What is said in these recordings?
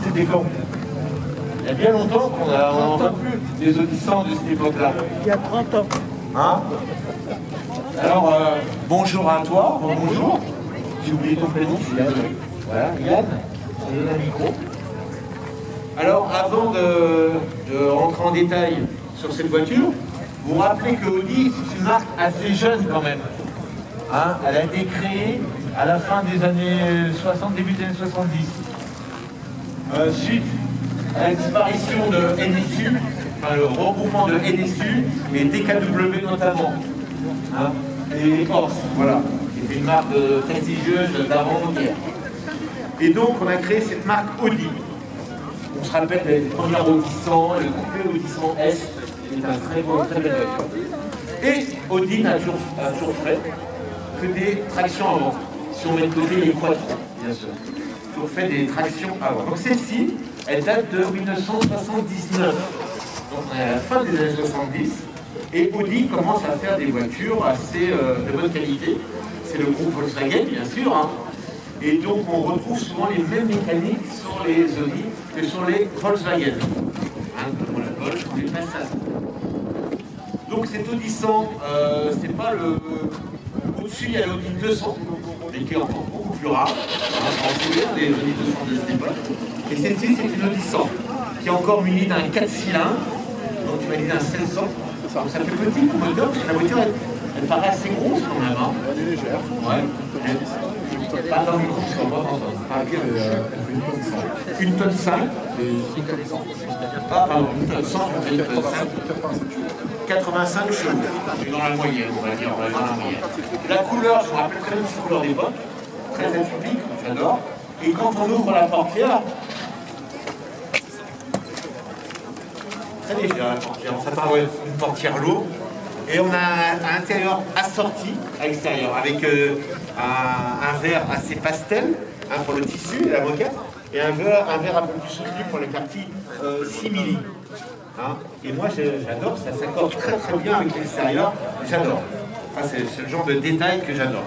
c'est des gants. Il y a bien longtemps qu'on n'en voit plus des audissants de cette époque-là. Il y a 30 ans. Hein? Alors, bonjour à toi, bonjour. J'ai oublié ton prénom, je suis Yann. Voilà, Yann, c'est un micro. Alors, avant de rentrer en détail sur cette voiture, vous vous rappelez que Audi, c'est une marque assez jeune quand même. Hein? Elle a été créée à la fin des années 60, début des années 70. Suite à la disparition de NSU, enfin le regroupement de NSU et DKW notamment. Hein? Et Horse, voilà, qui était une marque prestigieuse d'avant-guerre. Et donc on a créé cette marque Audi. On se rappelle les premiers Audi 100, le coupé Audi 100S, c'est un très belle voiture. Et Audi n'a toujours fait que des tractions avant. Si on met de côté les quattros, bien sûr. Toujours fait des tractions avant. Donc celle-ci, elle date de 1979. Donc on est à la fin des années 70. Et Audi commence à faire des voitures assez de bonne qualité. C'est le groupe Volkswagen, bien sûr. Hein. Et donc on retrouve souvent les mêmes mécaniques sur les Audi que sur les Volkswagen. Hein, pour la Golf, les Passat. Donc cet Audi 100, c'est pas le... Au-dessus, il y a l'Audi 200, mais qui est encore beaucoup plus rare. On se souvient des Audi 200 de cette époque. Et celle-ci, c'est une Audi 100, qui est encore munie d'un 4 cylindres, donc tu m'as dit d'un 1600. Donc ça fait petit pour le moteur, parce que la voiture, elle paraît assez grosse quand même. Hein. Elle est légère. Ouais. Pas dans le micro, parce qu'on va pas entendre. Elle fait une tonne 5. Une tonne 100. Ah, pardon, une tonne 100, une tonne 5. 85 chevaux. Je suis dans la moyenne, on va dire, dans la moyenne. La couleur, je me rappelle très bien cette couleur d'époque, très publique, j'adore. Et quand on ouvre la portière, très léger la portière, ça paraît une portière lourde. Et on a un intérieur assorti à l'extérieur, avec un verre assez pastel hein, pour le tissu et la moquette, et un verre un peu plus soutenu pour les parties simili. Hein. Et moi j'adore, ça s'accorde très bien avec l'extérieur, j'adore. Enfin, c'est le genre de détail que j'adore.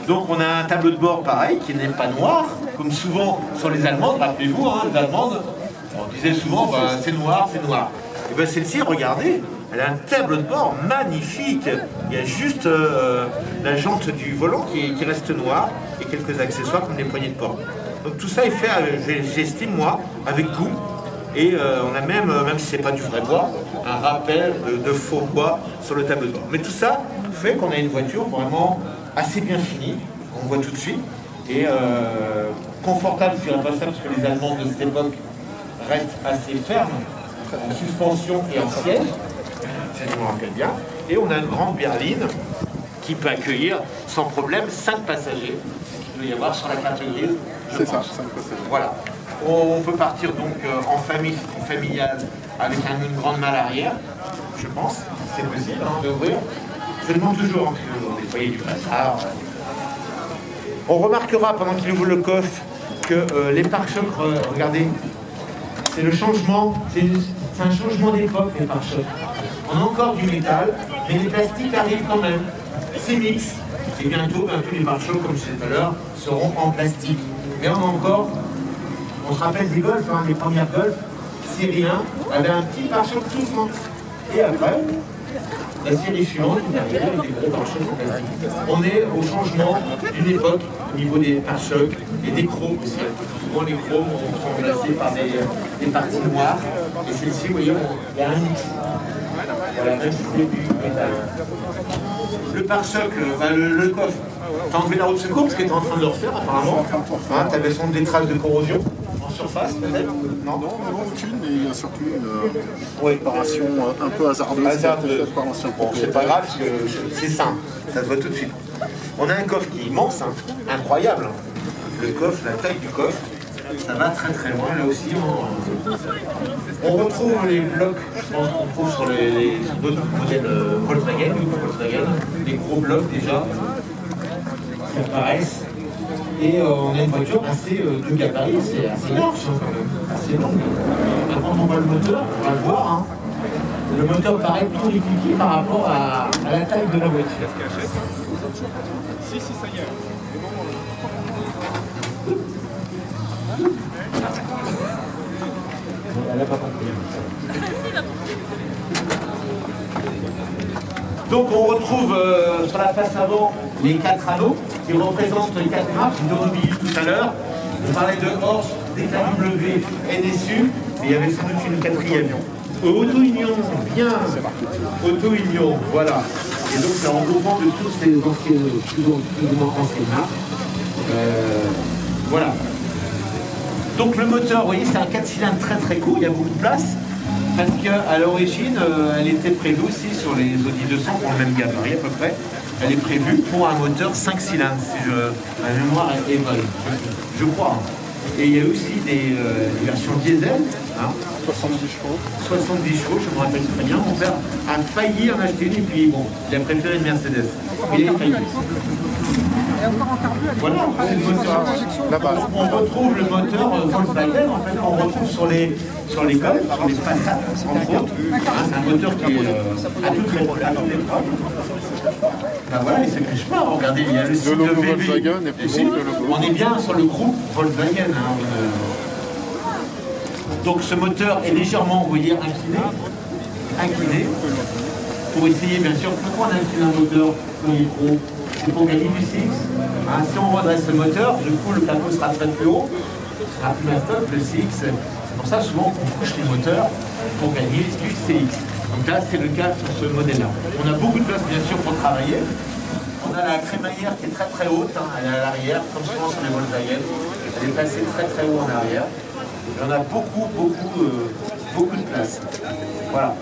Donc on a un tableau de bord pareil, qui n'est pas noir, comme souvent sur les Allemandes, rappelez-vous, hein, les Allemandes, on disait souvent bah, c'est noir, c'est noir. Et bien celle-ci, regardez, elle a un tableau de bord magnifique. Il y a juste la jante du volant qui reste noire et quelques accessoires comme les poignées de porte. Donc tout ça est fait, j'estime moi, avec goût. Et on a même si c'est pas du vrai bois, un rappel de faux bois sur le tableau de bord. Mais tout ça fait qu'on a une voiture vraiment assez bien finie, on voit tout de suite, et confortable, je dirais pas ça parce que les Allemands de cette époque restent assez fermes, en suspension et en siège, je me rappelle bien. Et on a une grande berline qui peut accueillir sans problème 5 passagers. Il doit y avoir sur la carte grise. C'est ça, 5 passagers. Voilà. On peut partir donc en famille, familiale, avec une grande malle arrière, je pense. C'est possible hein, d'ouvrir. Je demande toujours des foyers du passage. On remarquera pendant qu'il ouvre le coffre que les pare-chocs, regardez, c'est le changement, c'est un changement d'époque les pare-chocs. On a encore du métal, mais les plastiques arrivent quand même. C'est mix. Et bientôt, tous les pare-chocs, comme je disais tout à l'heure, seront en plastique. Mais on a encore, on se rappelle des Golf, hein, les premières Golf, série 1, avait un petit pare-choc tout franc. Et après, la série suivante, derrière, avec des gros pare-chocs en plastique. On est au changement d'une époque au niveau des pare-chocs et des chromes aussi. Souvent les chromes sont remplacés par des parties noires. Et celle-ci, vous voyez, il y a un mix. Voilà, même si c'est du métal. Le pare-choc, le coffre, t'as enlevé la roue de secours parce que t'es en train de le refaire apparemment. Hein, t'avais sans doute des traces de corrosion en surface peut-être. Non, aucune, mais il y a surtout une réparation un peu hasardeuse. Par l'ancien bon, c'est pas grave parce que c'est sain, ça se voit tout de suite. On a un coffre qui est immense, hein, incroyable. Le coffre, la taille du coffre, ça va très loin. Là aussi, on retrouve les blocs, je pense qu'on trouve sur d'autres modèles Volkswagen, des gros blocs déjà qui apparaissent. Et on a une voiture assez de gabarit, c'est assez large hein, quand même, assez longue. Quand on voit le moteur, on va le voir. Hein. Le moteur paraît tout répliqué par rapport à la taille de la voiture. Si, ça y est. Elle n'a pas compris. Donc on retrouve sur la face avant les 4 anneaux qui représentent les 4 marques. J'ai donné tout à l'heure. On parlait de Horsch, DKW, NSU, et il y avait sans doute une 4e. Auto-Union, bien. Auto-Union, voilà. Et donc c'est un regroupement de tous ces anciennes, plus ou moins anciennes marques. Voilà. Donc le moteur, vous voyez, c'est un 4 cylindres très très court, il y a beaucoup de place. Parce qu'à l'origine, elle était prévue aussi sur les Audi 200 pour le même gabarit à peu près. Elle est prévue pour un moteur 5 cylindres, si ma mémoire est bonne, je crois. Et il y a aussi des versions diesel. Hein. 70 chevaux. 70 chevaux, je me rappelle très bien. Mon père a failli en acheter une et puis bon, il a préféré une Mercedes. Il a failli. Voilà, c'est le moteur. La base. On retrouve le moteur Volkswagen, en fait, on retrouve sur les Golf, sur les Passat, entre autres. Hein, c'est un moteur qui est à toutes les épreuves. Ben voilà, il ne se cache pas. Regardez, il y a le site de VW. Volkswagen est plus gros que le logo. On est bien sur le groupe Volkswagen. Hein, donc ce moteur est légèrement, vous voyez, incliné. Pour essayer, bien sûr, pourquoi on incline un moteur comme micro? C'est pour gagner du 6. Hein, si on redresse le moteur, du coup le capot sera très plus haut, sera plus mastoc, le CX. C'est pour ça souvent qu'on couche les moteurs pour gagner du CX. Donc là c'est le cas sur ce modèle-là. On a beaucoup de place bien sûr pour travailler. On a la crémaillère qui est très très haute, hein, elle est à l'arrière, comme souvent sur les Volkswagen. Elle est placée très très haut en arrière. Et on a beaucoup de place. Voilà.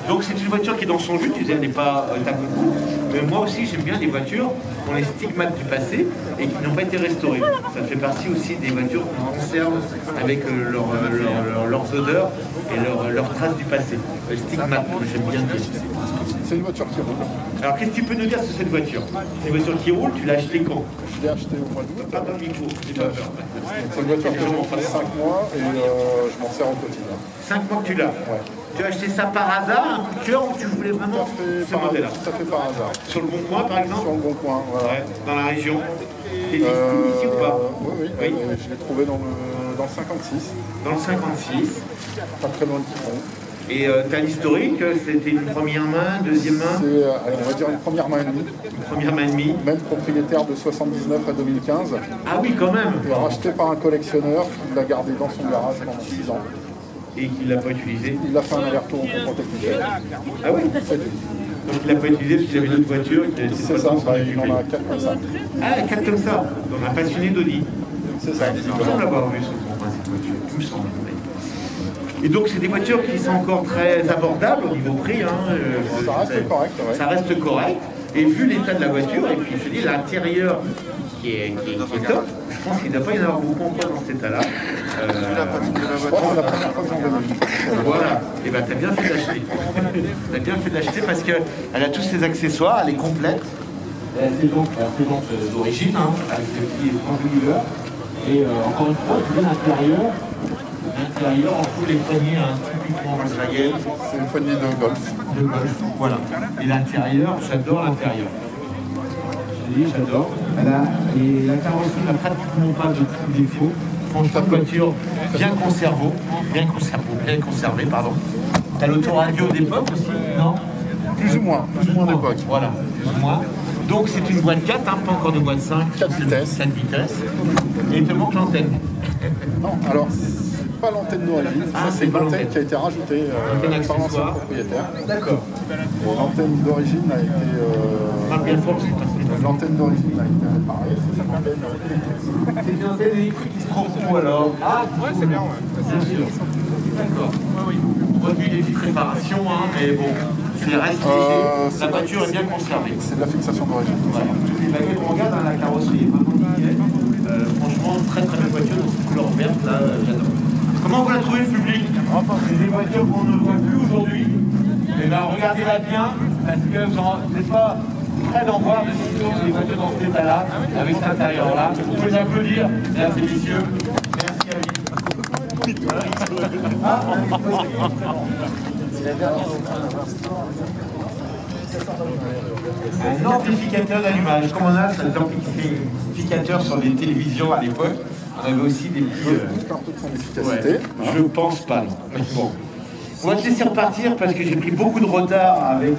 Donc c'est une voiture qui est dans son jus, tu disais, elle n'est pas tabou. Mais moi aussi j'aime bien les voitures qui ont les stigmates du passé et qui n'ont pas été restaurées. Ça fait partie aussi des voitures qu'on conserve avec leurs odeurs et leurs traces du passé. Le stigmate, j'aime bien dire. C'est une voiture qui roule. Alors qu'est-ce que tu peux nous dire sur cette voiture? C'est une voiture qui roule, tu l'as achetée quand? Je l'ai achetée au mois d'août. Pas dans le micro, j'ai pas peur. C'est une voiture que j'ai en 5 mois et je m'en sers au quotidien. 5 mois que tu l'as. Ouais. Tu as acheté ça par hasard, un coup de cœur, ou tu voulais vraiment ce modèle-là? Tout à fait par hasard. Sur le Bon Coin par exemple? Sur le Bon Coin, voilà. Ouais, dans la région. T'es ici ou pas? Oui. Je l'ai trouvé dans le 56. Dans le 56. Pas très loin de Quiron. Et tu as l'historique, c'était une première main, deuxième main? C'est, on va dire, une première main et demie. Une première main et demie. Même propriétaire de 79 à 2015. Ah oui, quand même. Il l'a racheté par un collectionneur qui l'a gardé dans son garage pendant 6 ans. Et qu'il ne l'a pas utilisé? Il a fait un aller-retour au contrôle technique. Ah oui? C'est lui. Donc il ne l'a pas utilisé parce qu'il avait une autre voiture. C'est ça, il en a 4 comme ça. Ah, 4 comme ça. Donc un passionné d'Audi. C'est ça. Il me semble l'avoir vu sur le principe de voiture. Il me semble. Et donc c'est des voitures qui sont encore très abordables au niveau prix. Hein, Ça reste correct, ouais. Ça reste correct. Et vu l'état de la voiture, et puis je dis l'intérieur qui est top, je pense qu'il ne doit pas y en avoir beaucoup encore dans cet état-là. Je crois que c'est la première fois que j'en vois une. Voilà, et bien tu as bien fait d'acheter. Tu as bien fait d'acheter parce qu'elle a tous ses accessoires, elle est complète. C'est donc d'origine, hein, avec le petit enjoliveur. Et encore une fois, tu vois l'intérieur. L'intérieur, on trouve les poignées, hein, typiquement Volkswagen. C'est une poignée de Golf. De Golf, voilà. Et l'intérieur, j'adore l'intérieur. J'adore. Et la carrosserie n'a pratiquement pas de défaut. Franchement, voiture bien conservée, pardon. T'as l'autoradio d'époque aussi, non? Plus ou moins d'époque. Voilà, plus ou moins. Donc c'est une boîte 4, hein, pas encore de boîte 5. 4 vitesses. 4 vitesses. Et il te manque l'antenne. Non, alors, c'est pas l'antenne d'origine. Ah, c'est pas l'antenne l'antenne. qui a été rajoutée par l'ancien accessoire. propriétaire. D'accord. Et l'antenne d'origine a été... l'antenne d'origine a été réparée. C'est une antenne électrique qui se trouve où alors? Ah, ouais, c'est bien, ouais. Bien sûr. D'accord. Oui. On voit qu'il y a des petites réparations, hein, mais bon, c'est reste léger. La voiture est bien conservée. C'est de la fixation d'origine. Voilà. Toutes les baguettes, on regarde, hein, la carrosserie est vraiment nickel. Franchement, très très belle voiture dans cette couleur verte, là, j'adore. Comment vous la trouvez, le public? C'est des voitures qu'on ne voit plus aujourd'hui. Et bien, regardez-la bien, parce que vous n'êtes pas prêt d'en voir des voitures dans cet état-là, avec cet intérieur-là. Vous pouvez applaudir, mesdames et messieurs. Merci à vous. Ah, un amplificateur d'allumage, comme on a cet amplificateur sur les télévisions à l'époque. On avait aussi des petits... Une carte de son efficacité. Ouais, je pense pas, non. Bon. On va te laisser repartir parce que j'ai pris beaucoup de retard avec...